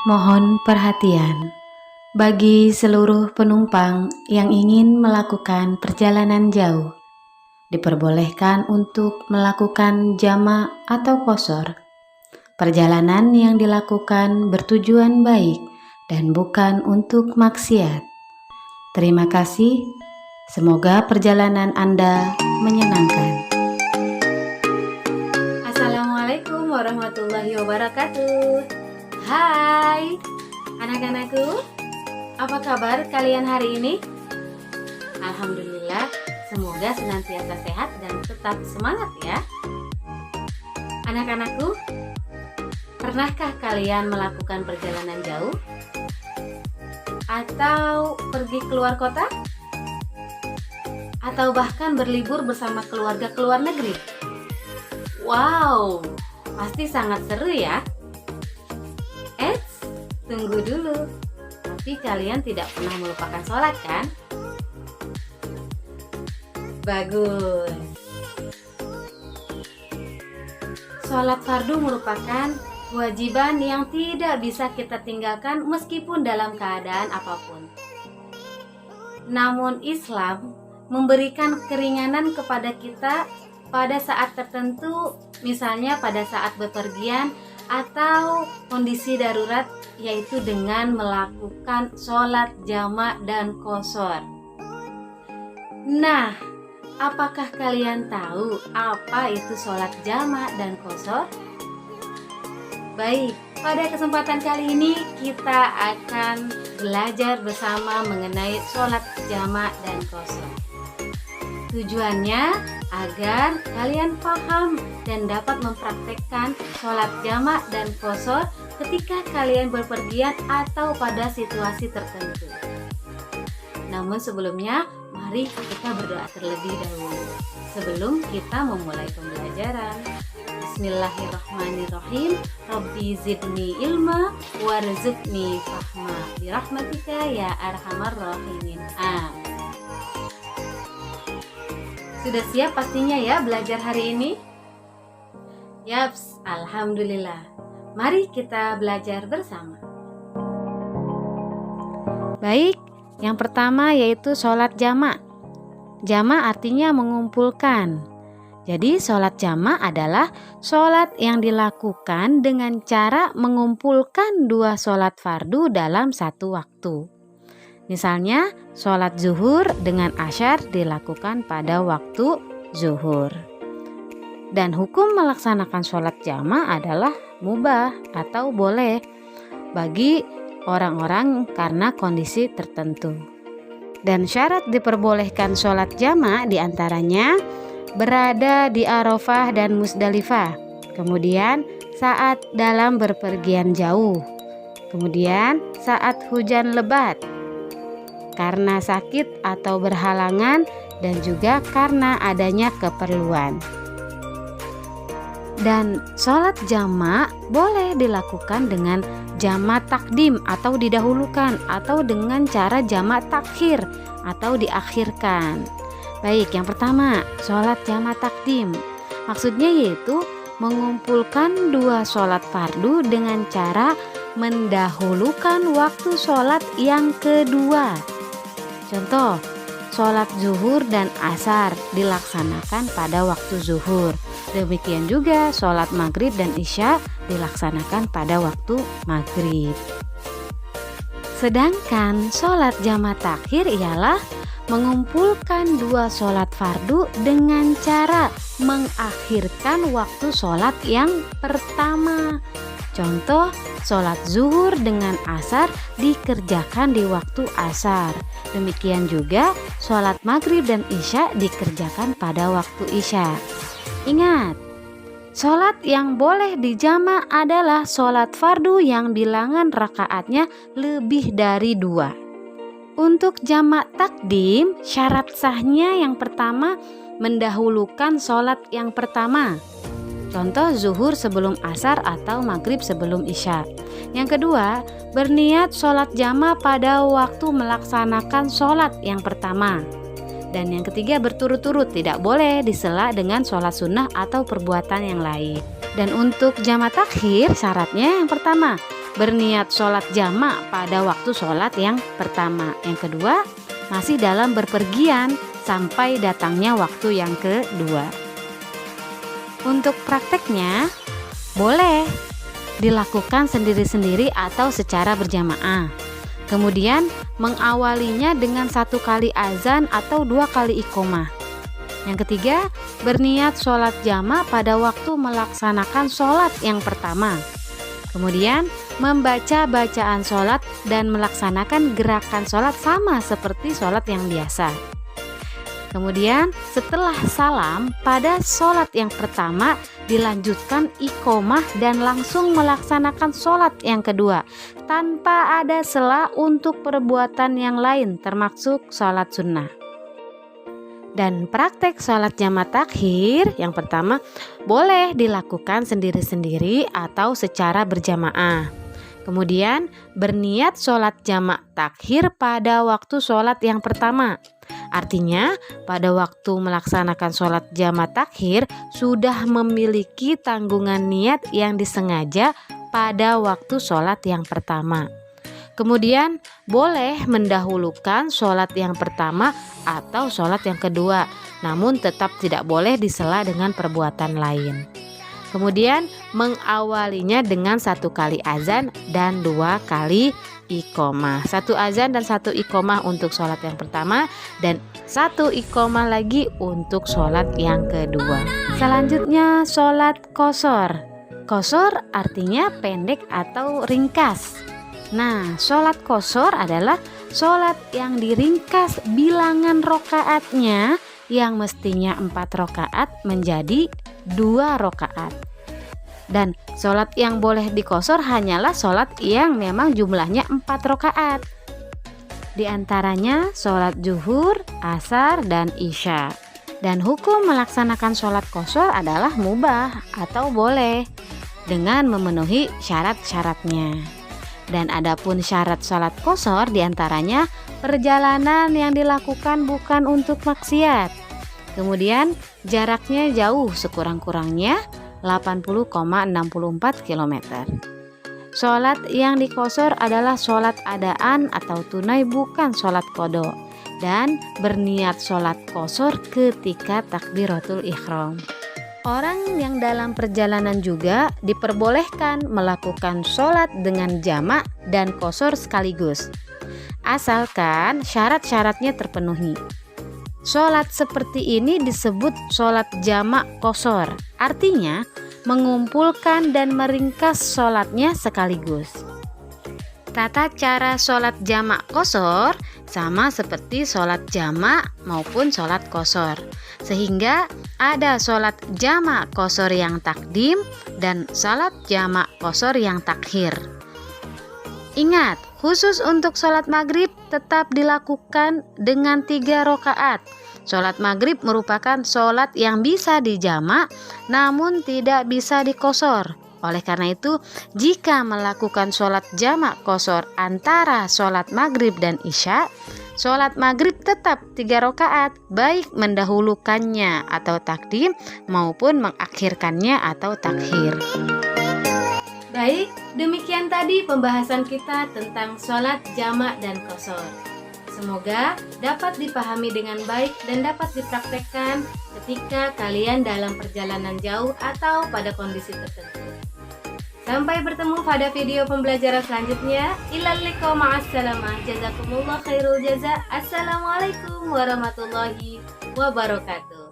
Mohon perhatian bagi seluruh penumpang yang ingin melakukan perjalanan jauh. Diperbolehkan untuk melakukan jamak atau qashar. Perjalanan yang dilakukan bertujuan baik dan bukan untuk maksiat. Terima kasih. Semoga perjalanan Anda menyenangkan. Assalamualaikum warahmatullahi wabarakatuh. Hai anak-anakku, apa kabar kalian hari ini? Alhamdulillah, semoga senantiasa sehat dan tetap semangat ya. Anak-anakku, pernahkah kalian melakukan perjalanan jauh? Atau pergi keluar kota? Atau bahkan berlibur bersama keluarga ke luar negeri? Wow, pasti sangat seru ya. Tunggu dulu, tapi kalian tidak pernah melupakan sholat kan? Bagus. Sholat fardu merupakan kewajiban yang tidak bisa kita tinggalkan meskipun dalam keadaan apapun. Namun Islam memberikan keringanan kepada kita pada saat tertentu, misalnya pada saat bepergian atau kondisi darurat, yaitu dengan melakukan sholat jamak dan qashar. Nah, apakah kalian tahu apa itu sholat jamak dan qashar? Baik, pada kesempatan kali ini kita akan belajar bersama mengenai sholat jamak dan qashar. Tujuannya agar kalian paham dan dapat mempraktekkan sholat jamak dan qashar ketika kalian berpergian atau pada situasi tertentu. Namun sebelumnya, mari kita berdoa terlebih dahulu sebelum kita memulai pembelajaran. Bismillahirrahmanirrahim. Rabbi zidni ilma warzuqni fahma birahmatika ya arhamar rahimin. Amin. Sudah siap pastinya ya belajar hari ini? Yaps, alhamdulillah. Mari kita belajar bersama. Baik, yang pertama yaitu sholat jamak. Jamak artinya mengumpulkan. Jadi sholat jamak adalah sholat yang dilakukan dengan cara mengumpulkan dua sholat fardu dalam satu waktu. Misalnya, sholat zuhur dengan asyar dilakukan pada waktu zuhur. Dan hukum melaksanakan sholat jamak adalah mubah atau boleh bagi orang-orang karena kondisi tertentu. Dan syarat diperbolehkan sholat jamak diantaranya berada di Arafah dan Musdalifah. Kemudian saat dalam berpergian jauh. Kemudian saat hujan lebat. Karena sakit atau berhalangan dan juga karena adanya keperluan. Dan sholat jamak boleh dilakukan dengan jamak takdim atau didahulukan atau dengan cara jamak takhir atau diakhirkan. Baik, yang pertama sholat jamak takdim. Maksudnya yaitu mengumpulkan dua sholat fardu dengan cara mendahulukan waktu sholat yang kedua. Contoh, sholat zuhur dan asar dilaksanakan pada waktu zuhur. Demikian juga sholat maghrib dan isya dilaksanakan pada waktu maghrib. Sedangkan sholat jamak takhir ialah mengumpulkan dua sholat fardu dengan cara mengakhirkan waktu sholat yang pertama. Contoh, sholat zuhur dengan asar dikerjakan di waktu asar. Demikian juga sholat maghrib dan isya dikerjakan pada waktu isya. Ingat, sholat yang boleh dijamak adalah sholat fardu yang bilangan rakaatnya lebih dari 2. Untuk jamak takdim, syarat sahnya yang pertama mendahulukan sholat yang pertama. Contoh zuhur sebelum asar atau maghrib sebelum isya. Yang kedua, berniat sholat jamak pada waktu melaksanakan sholat yang pertama. Dan yang ketiga, berturut-turut, tidak boleh disela dengan sholat sunnah atau perbuatan yang lain. Dan untuk jamak takhir, syaratnya yang pertama, berniat sholat jamak pada waktu sholat yang pertama. Yang kedua, masih dalam berpergian sampai datangnya waktu yang kedua. Untuk prakteknya, boleh dilakukan sendiri-sendiri atau secara berjamaah. Kemudian mengawalinya dengan 1 kali azan atau 2 kali iqomah. Yang ketiga, berniat sholat jamak pada waktu melaksanakan sholat yang pertama. Kemudian membaca bacaan sholat dan melaksanakan gerakan sholat sama seperti sholat yang biasa. Kemudian setelah salam pada sholat yang pertama dilanjutkan iqomah dan langsung melaksanakan sholat yang kedua tanpa ada sela untuk perbuatan yang lain termasuk sholat sunnah. Dan praktek sholat jamak takhir yang pertama boleh dilakukan sendiri-sendiri atau secara berjamaah. Kemudian berniat sholat jamak takhir pada waktu sholat yang pertama. Artinya pada waktu melaksanakan sholat jamak takhir sudah memiliki tanggungan niat yang disengaja pada waktu sholat yang pertama. Kemudian boleh mendahulukan sholat yang pertama atau sholat yang kedua, namun tetap tidak boleh disela dengan perbuatan lain. Kemudian mengawalinya dengan 1 kali azan dan 2 kali iqomah. 1 azan dan 1 iqomah untuk sholat yang pertama dan 1 iqomah lagi untuk sholat yang kedua. Selanjutnya sholat qashar. Qashar artinya pendek atau ringkas. Nah, sholat qashar adalah sholat yang diringkas bilangan rokaatnya yang mestinya 4 rokaat menjadi 2 rokaat. Dan sholat yang boleh diqashar hanyalah sholat yang memang jumlahnya 4 rokaat. Di antaranya sholat zuhur, asar, dan isya. Dan hukum melaksanakan sholat qashar adalah mubah atau boleh dengan memenuhi syarat-syaratnya. Dan adapun syarat sholat qashar diantaranya perjalanan yang dilakukan bukan untuk maksiat. Kemudian jaraknya jauh sekurang-kurangnya 80,64 km. Sholat yang diqashar adalah sholat adaan atau tunai bukan sholat qadha. Dan berniat sholat qashar ketika takbiratul ihram. Orang yang dalam perjalanan juga diperbolehkan melakukan sholat dengan jamak dan qashar sekaligus, asalkan syarat-syaratnya terpenuhi. Sholat seperti ini disebut sholat jamak qashar, artinya mengumpulkan dan meringkas sholatnya sekaligus. Tata cara sholat jamak qashar sama seperti sholat jamak maupun sholat qashar, sehingga ada sholat jamak qashar yang takdim dan sholat jamak qashar yang takhir. Ingat, khusus untuk sholat maghrib tetap dilakukan dengan 3 rokaat. Sholat maghrib merupakan sholat yang bisa dijamak namun tidak bisa diqashar. Oleh karena itu, jika melakukan sholat jamak qashar antara sholat maghrib dan isya, sholat maghrib tetap 3 rokaat, baik mendahulukannya atau takdim maupun mengakhirkannya atau takhir. Baik, demikian tadi pembahasan kita tentang sholat jamak dan qashar. Semoga dapat dipahami dengan baik dan dapat dipraktekkan ketika kalian dalam perjalanan jauh atau pada kondisi tertentu. Sampai bertemu pada video pembelajaran selanjutnya. Ilal liqa ma'assalamah. Jazakumullah khairul jaza. Assalamualaikum warahmatullahi wabarakatuh.